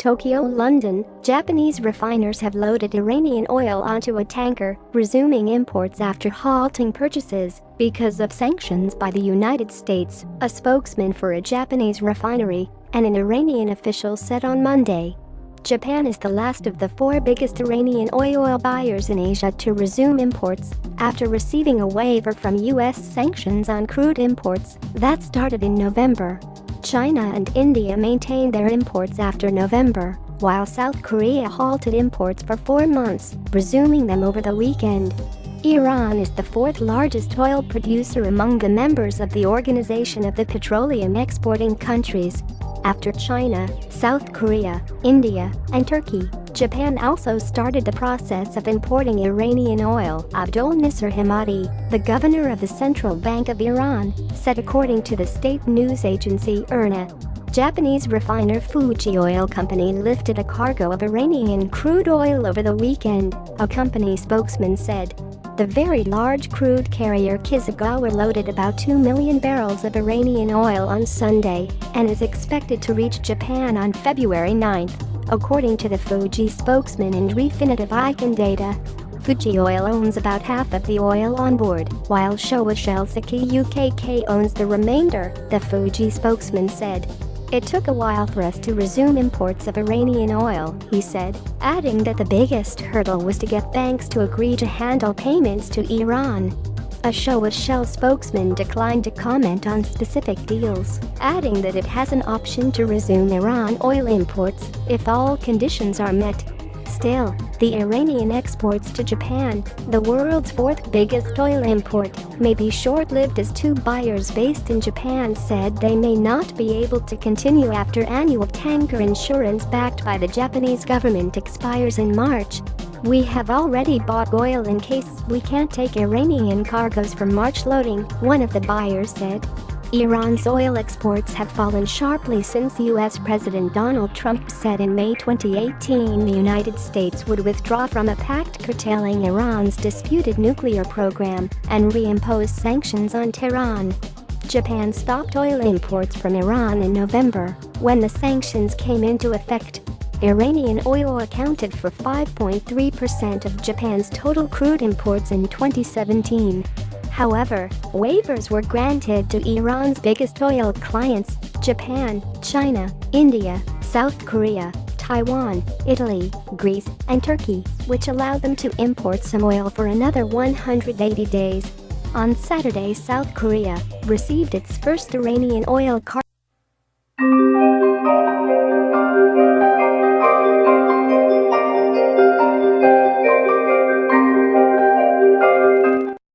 Tokyo, London, Japanese refiners have loaded Iranian oil onto a tanker, resuming imports after halting purchases because of sanctions by the United States, a spokesman for a Japanese refinery and an Iranian official said on Monday. Japan is the last of the four biggest Iranian oil buyers in Asia to resume imports after receiving a waiver from U.S. sanctions on crude imports that started in November. China and India maintained their imports after November, while South Korea halted imports for 4 months, resuming them over the weekend. Iran is the fourth largest oil producer among the members of the Organization of the Petroleum Exporting Countries. After China, South Korea, India, and Turkey, Japan also started the process of importing Iranian oil, Abdolnaser Hemmati, the governor of the Central Bank of Iran, said according to the state news agency IRNA. Japanese refiner Fuji Oil Company lifted a cargo of Iranian crude oil over the weekend, a company spokesman said. The very large crude carrier Kizugawa loaded about 2 million barrels of Iranian oil on Sunday and is expected to reach Japan on February 9, according to the Fuji spokesman and Refinitiv Icon data. Fuji Oil owns about half of the oil on board, while Showa Shelsaki UKK owns the remainder, the Fuji spokesman said. It took a while for us to resume imports of Iranian oil, he said, adding that the biggest hurdle was to get banks to agree to handle payments to Iran. A Showa Shell spokesman declined to comment on specific deals, adding that it has an option to resume Iran oil imports if all conditions are met. Still, the Iranian exports to Japan, the world's fourth biggest oil import, may be short-lived as two buyers based in Japan said they may not be able to continue after annual tanker insurance backed by the Japanese government expires in March. We have already bought oil in case we can't take Iranian cargoes for March loading, one of the buyers said. Iran's oil exports have fallen sharply since U.S. President Donald Trump said in May 2018 the United States would withdraw from a pact curtailing Iran's disputed nuclear program and reimpose sanctions on Tehran. Japan stopped oil imports from Iran in November, when the sanctions came into effect. Iranian oil accounted for 5.3% of Japan's total crude imports in 2017. However, waivers were granted to Iran's biggest oil clients, Japan, China, India, South Korea, Taiwan, Italy, Greece, and Turkey, which allowed them to import some oil for another 180 days. On Saturday, South Korea received its first Iranian oil cargo.